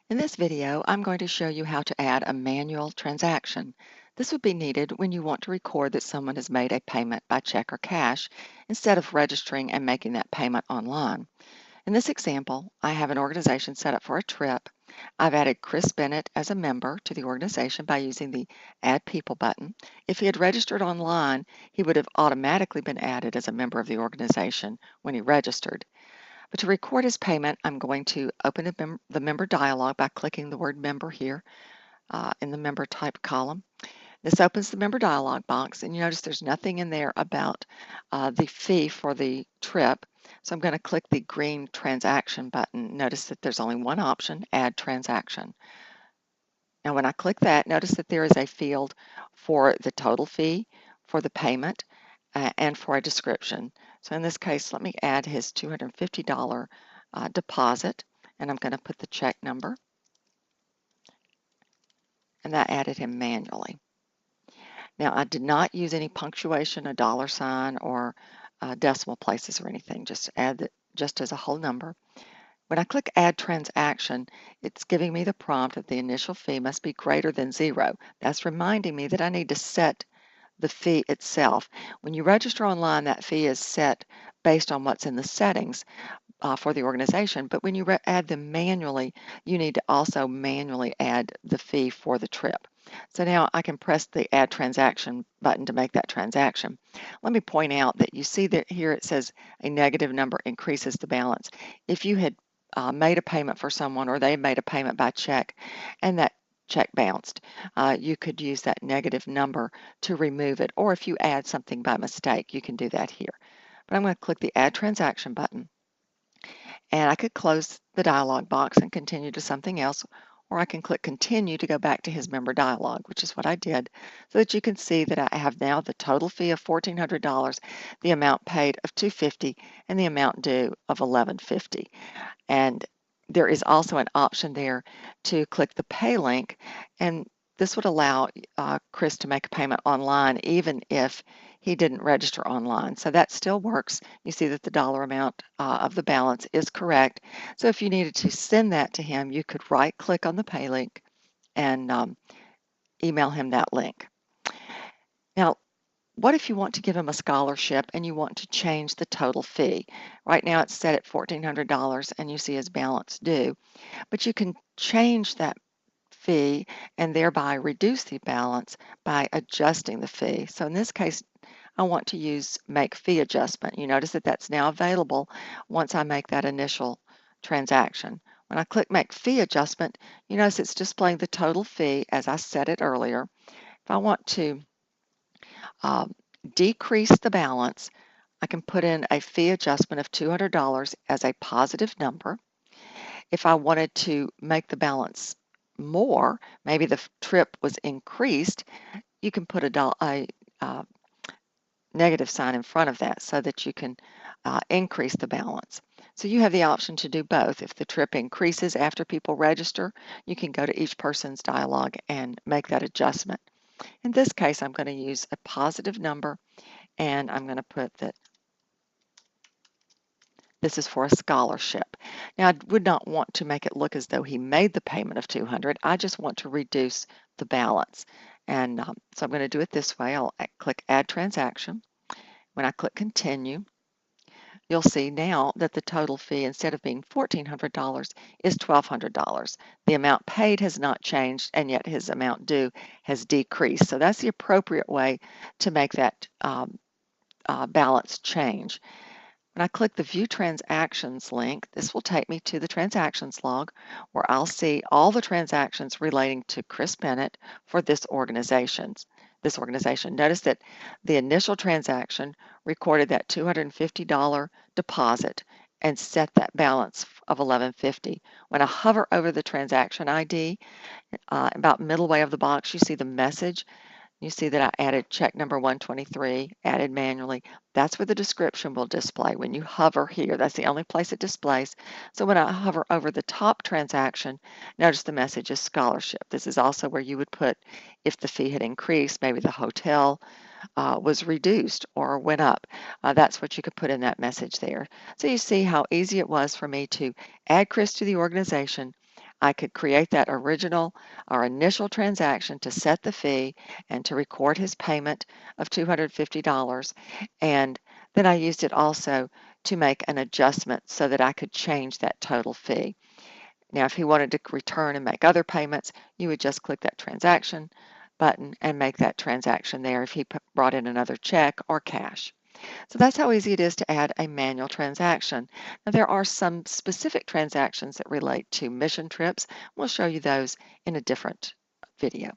In this video, I'm going to show you how to add a manual transaction. This would be needed when you want to record that someone has made a payment by check or cash instead of registering and making that payment online. In this example, I have an organization set up for a trip. I've added Chris Bennett as a member to the organization by using the Add People button. If he had registered online, he would have automatically been added as a member of the organization when he registered. But to record his payment, I'm going to open the member dialog by clicking the word member here in the member type column. This opens the member dialog box, and you notice there's nothing in there about the fee for the trip. So I'm going to click the green transaction button. Notice that there's only one option, add transaction. Now when I click that, notice that there is a field for the total fee, for the payment, and for a description. So in this case, let me add his $250 deposit, and I'm going to put the check number, and that added him manually. Now I did not use any punctuation, a dollar sign, or decimal places or anything. Just add it just as a whole number. When I click Add Transaction, it's giving me the prompt that the initial fee must be greater than 0. That's reminding me that I need to set the fee itself. When you register online, that fee is set based on what's in the settings for the organization, but when you add them manually, you need to also manually add the fee for the trip. So now I can press the Add Transaction button to make that transaction. Let me point out that you see that here it says a negative number increases the balance. If you had made a payment for someone or they made a payment by check and that check bounced, you could use that negative number to remove it, or if you add something by mistake, you can do that here. But I'm going to click the Add Transaction button, and I could close the dialog box and continue to something else, or I can click Continue to go back to his member dialog, which is what I did, so that you can see that I have now the total fee of $1,400, the amount paid of $250, and the amount due of $1,150. And there is also an option there to click the pay link, and this would allow Chris to make a payment online even if he didn't register online. So that still works. You see that the dollar amount of the balance is correct. So if you needed to send that to him, you could right click on the pay link and email him that link. Now, what if you want to give him a scholarship and you want to change the total fee? Right now it's set at $1,400 and you see his balance due, but you can change that fee and thereby reduce the balance by adjusting the fee. So in this case, I want to use Make Fee Adjustment. You notice that that's now available once I make that initial transaction. When I click Make Fee Adjustment, you notice it's displaying the total fee as I set it earlier. If I want to decrease the balance, I can put in a fee adjustment of $200 as a positive number. If I wanted to make the balance more, maybe the trip was increased, you can put a negative sign in front of that so that you can increase the balance. So you have the option to do both. If the trip increases after people register, you can go to each person's dialog and make that adjustment. In this case, I'm going to use a positive number, and I'm going to put that this is for a scholarship. Now, I would not want to make it look as though he made the payment of $200. I just want to reduce the balance. And so I'm going to do it this way. I'll click Add Transaction. When I click Continue, you'll see now that the total fee, instead of being $1,400, is $1,200. The amount paid has not changed, and yet his amount due has decreased. So that's the appropriate way to make that balance change. When I click the View Transactions link, this will take me to the transactions log where I'll see all the transactions relating to Chris Bennett for this organization. Notice that the initial transaction recorded that $250 deposit and set that balance of $1,150. When I hover over the transaction ID, about middle way of the box, you see the message. You see that I added check number 123, added manually. That's where the description will display. When you hover here, that's the only place it displays. So when I hover over the top transaction, notice the message is scholarship. This is also where you would put if the fee had increased, maybe the hotel was reduced or went up. That's what you could put in that message there. So you see how easy it was for me to add Chris to the organization. I could create that original or initial transaction to set the fee and to record his payment of $250. And then I used it also to make an adjustment so that I could change that total fee. Now, if he wanted to return and make other payments, you would just click that transaction button and make that transaction there if he brought in another check or cash. So that's how easy it is to add a manual transaction. Now, there are some specific transactions that relate to mission trips. We'll show you those in a different video.